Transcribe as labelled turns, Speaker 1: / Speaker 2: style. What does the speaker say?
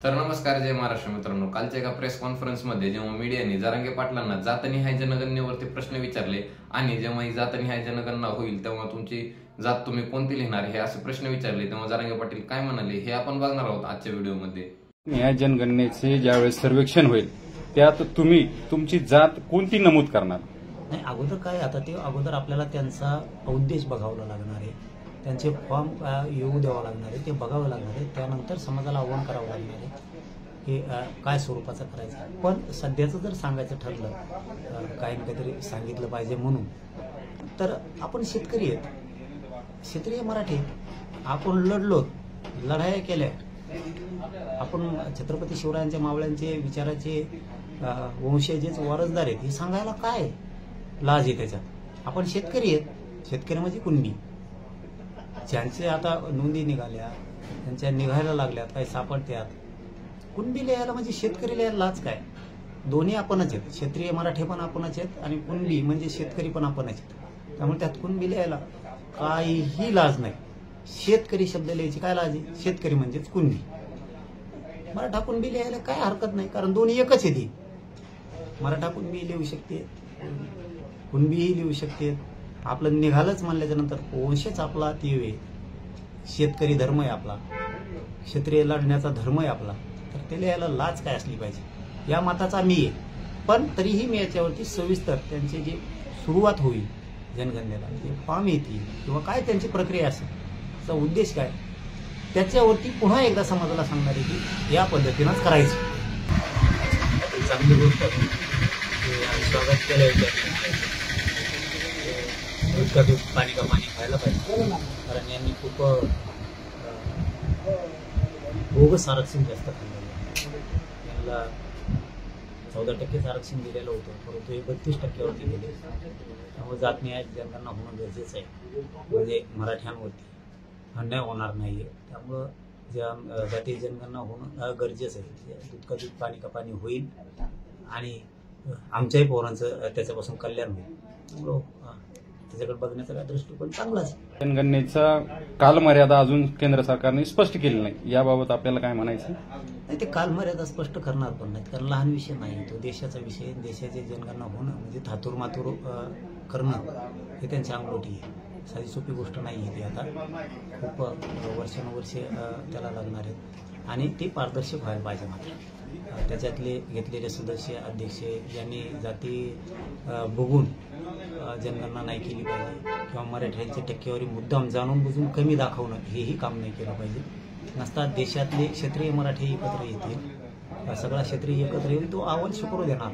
Speaker 1: तर नमस्कार, जय महाराष्ट्र मित्रांनो. कालच्या एका प्रेस कॉन्फरन्समध्ये जेव्हा मीडियाने जरांगे पाटलांना जातनिहाय जनगणनेवरती प्रश्न विचारले आणि जेव्हा ही जातनिहाय जनगणना होईल तेव्हा तुमची जात तुम्ही कोणती लिहिणार हे असे प्रश्न विचारले, तेव्हा जरांगे पाटील काय म्हणाले हे आपण बघणार आहोत आजच्या व्हिडिओमध्ये.
Speaker 2: या जनगणनेचे ज्यावेळेस सर्वेक्षण होईल त्यात तुम्ही तुमची जात कोणती नमूद करणार?
Speaker 3: नाही, अगोदर काय आता ते अगोदर आपल्याला त्यांचा उद्देश बघावा लागणार आहे, त्यांचे फॉर्म येऊ द्यावं लागणार आहे, ते बघावं लागणार आहे. त्यानंतर समाजाला आव्हान करावं लागणार आहे की काय स्वरूपाचं करायचं. पण सध्याचं जर सांगायचं ठरलं, काही ना काहीतरी सांगितलं पाहिजे म्हणून, तर आपण शेतकरी आहेत, क्षेत्रीय मराठी, आपण लढलो, लढाया केल्या, आपण छत्रपती शिवरायांच्या मावळ्यांचे विचाराचे वंशजेच वारसदार आहेत, हे सांगायला काय लाज आहे त्याच्यात. आपण शेतकरी आहेत, शेतकरी म्हणजे कुणबी, ज्यांचे आता नोंदी निघाल्या, त्यांच्या निघायला लागल्या, काही सापडत्यात. कुणबी लिहायला म्हणजे शेतकरी लिहायला लाज काय? दोन्ही आपणच आहेत, क्षेत्रीय मराठी पण आपणच आहेत आणि कुणबी म्हणजे शेतकरी पण आपणच आहेत. त्यामुळे त्यात कुणबी लिहायला काहीही लाज नाही. शेतकरी शब्द लिहायची काय लाज आहे? शेतकरी म्हणजेच कुणबी. मराठा कुणबी लिहायला काय हरकत नाही, कारण दोन्ही एकच आहे. ती मराठा कुणबी लिहू शकते, कुणबीही लिहू शकते. आपलं निघालंच म्हणल्याच्या नंतर वंशच आपला तीव आहे, शेतकरी धर्म आहे आपला, क्षत्रिय लढण्याचा धर्म आहे आपला, तर ते लिहायला लाज काय असली पाहिजे या मताचा मी आहे. पण तरीही मी याच्यावरती सविस्तर त्यांची जी सुरुवात होईल जनगणनेला, जे फॉर्म येतील किंवा काय त्यांची प्रक्रिया असेल, त्याचा उद्देश काय, त्याच्यावरती पुन्हा एकदा समाजाला सांगणार आहे की या पद्धतीनंच करायचं. चांगली गोष्ट स्वागत केलं, पाणी का पाणी खायला पाहिजे, कारण यांनी खूप बोगस आरक्षण जास्त खाल्लेलं आहे. यांना 14% आरक्षण दिलेलं होतं, परंतु हे 32%वरती गेले. त्यामुळे जातनिहाय जनगणना होणं गरजेचं आहे, म्हणजे मराठ्यांवरती अन्याय होणार नाहीये. त्यामुळं ज्या जातीय जनगणना होणं गरजेचं आहे. दूध का दूध पाणी का पाणी होईल आणि आमच्याही पोरांचं त्याच्यापासून कल्याण होईल. त्यामुळं त्याच्याकडे बघण्याचा काय दृष्टिकोन चांगलाच.
Speaker 2: जनगणनेचा कालमर्यादा अजून केंद्र सरकारने स्पष्ट केली नाही, याबाबत आपल्याला काय म्हणायचं?
Speaker 3: नाही, ते कालमर्यादा स्पष्ट करणार पण नाहीत, कारण लहान विषय नाही तो, देशाचा विषय. देशाची जनगणना होणं म्हणजे थातूर मातूर करणं हे त्यांच्या अंगलटी आहे, साधी सोपी गोष्ट नाही आहे. ती आता खूप वर्षानुवर्षे त्याला लागणार आहेत आणि ते पारदर्शक व्हायला पाहिजे. मात्र त्याच्यातले घेतलेले सदस्य, अध्यक्ष यांनी जाती बघून जनगणना नाही केली पाहिजे किंवा मराठ्यांची टक्केवारी मुद्दाम जाणून बुजून कमी दाखवणं हेही काम नाही केलं पाहिजे. नसता देशातले क्षेत्रीय मराठी एकत्र येतील, सगळा क्षेत्रीय एकत्र येईल, तो आव्हान स्वीकारू देणार.